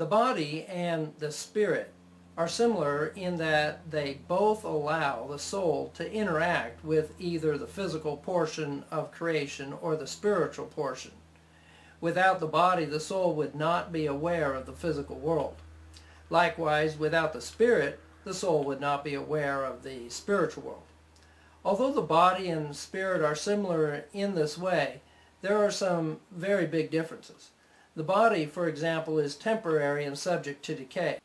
The body and the spirit are similar in that they both allow the soul to interact with either the physical portion of creation or the spiritual portion. Without the body, the soul would not be aware of the physical world. Likewise, without the spirit, the soul would not be aware of the spiritual world. Although the body and spirit are similar in this way, there are some very big differences. The body, for example, is temporary and subject to decay.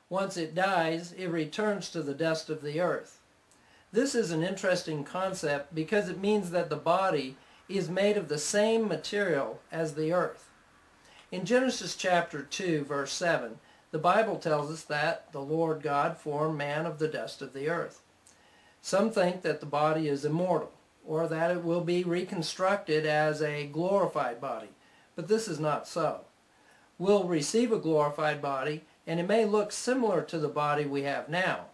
Once it dies, it returns to the dust of the earth. This is an interesting concept because it means that the body is made of the same material as the earth. In Genesis chapter 2, verse 7, the Bible tells us that the Lord God formed man of the dust of the earth. Some think that the body is immortal, or that it will be reconstructed as a glorified body, but this is not so. We'll receive a glorified body, and it may look similar to the body we have now,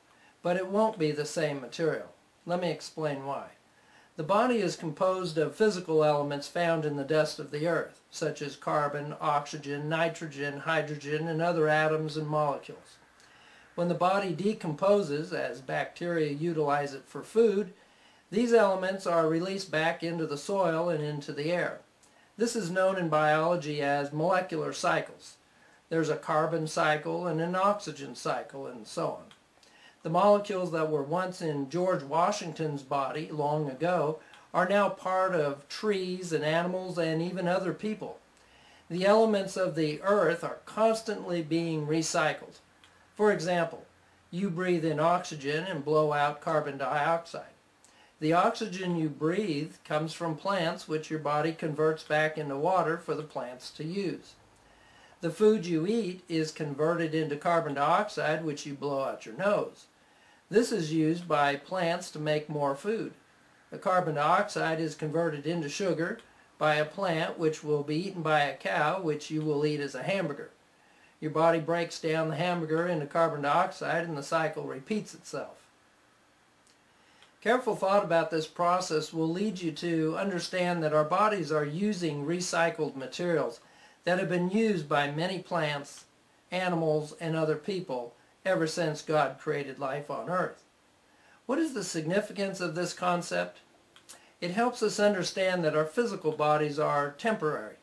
but it won't be the same material. Let me explain why. The body is composed of physical elements found in the dust of the earth, such as carbon, oxygen, nitrogen, hydrogen, and other atoms and molecules. When the body decomposes, as bacteria utilize it for food, these elements are released back into the soil and into the air. This is known in biology as molecular cycles. There's a carbon cycle and an oxygen cycle, and so on. The molecules that were once in George Washington's body long ago are now part of trees and animals and even other people. The elements of the earth are constantly being recycled. For example, you breathe in oxygen and blow out carbon dioxide. The oxygen you breathe comes from plants, which your body converts back into water for the plants to use. The food you eat is converted into carbon dioxide, which you blow out your nose. This is used by plants to make more food. The carbon dioxide is converted into sugar by a plant, which will be eaten by a cow, which you will eat as a hamburger. Your body breaks down the hamburger into carbon dioxide, and the cycle repeats itself. Careful thought about this process will lead you to understand that our bodies are using recycled materials that have been used by many plants, animals, and other people ever since God created life on earth. What is the significance of this concept? It helps us understand that our physical bodies are temporary.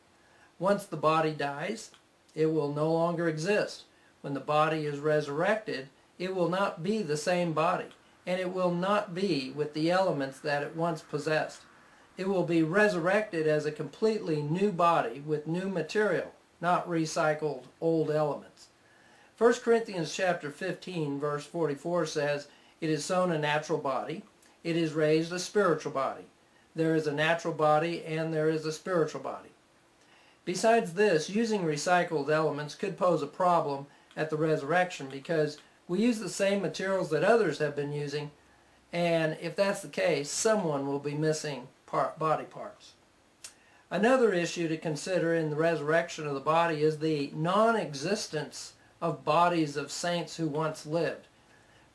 Once the body dies, it will no longer exist. When the body is resurrected, it will not be the same body, and it will not be with the elements that it once possessed. It will be resurrected as a completely new body with new material, not recycled old elements. 1 Corinthians chapter 15, verse 44 says, "It is sown a natural body, it is raised a spiritual body. There is a natural body and there is a spiritual body." Besides this, using recycled elements could pose a problem at the resurrection because we use the same materials that others have been using, and if that's the case, someone will be missing body parts. Another issue to consider in the resurrection of the body is the non-existence of bodies of saints who once lived.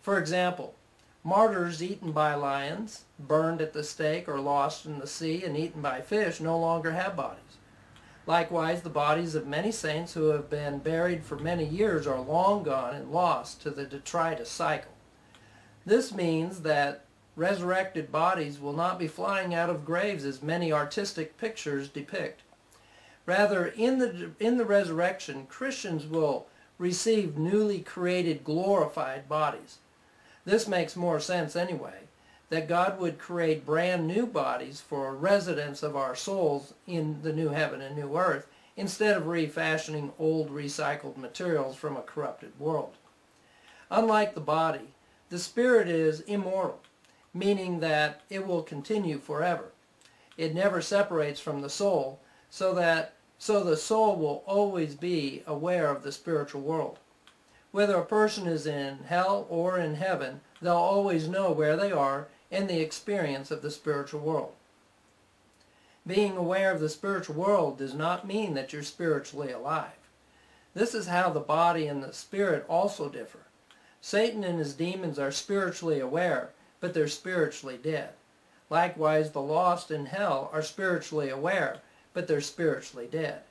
For example, martyrs eaten by lions, burned at the stake, or lost in the sea and eaten by fish no longer have bodies. Likewise, the bodies of many saints who have been buried for many years are long gone and lost to the detritus cycle. This means that resurrected bodies will not be flying out of graves as many artistic pictures depict. Rather, in the resurrection, Christians will receive newly created glorified bodies. This makes more sense anyway, that God would create brand new bodies for residence of our souls in the new heaven and new earth, instead of refashioning old recycled materials from a corrupted world. Unlike the body, the spirit is immortal, meaning that it will continue forever. It never separates from the soul, so the soul will always be aware of the spiritual world. Whether a person is in hell or in heaven, they'll always know where they are and the experience of the spiritual world. Being aware of the spiritual world does not mean that you're spiritually alive. This is how the body and the spirit also differ. Satan and his demons are spiritually aware, but they're spiritually dead. Likewise, the lost in hell are spiritually aware, but they're spiritually dead.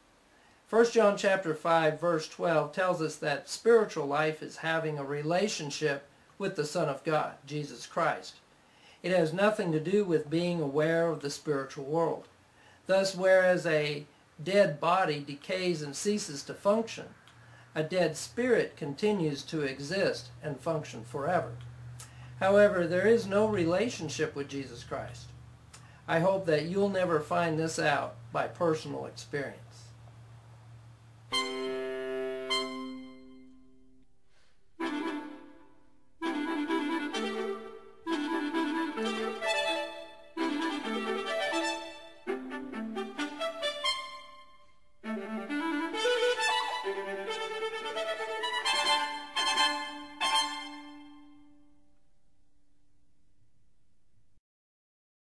1 John chapter 5 verse 12 tells us that spiritual life is having a relationship with the Son of God, Jesus Christ. It has nothing to do with being aware of the spiritual world. Thus, whereas a dead body decays and ceases to function, a dead spirit continues to exist and function forever. However, there is no relationship with Jesus Christ. I hope that you'll never find this out by personal experience.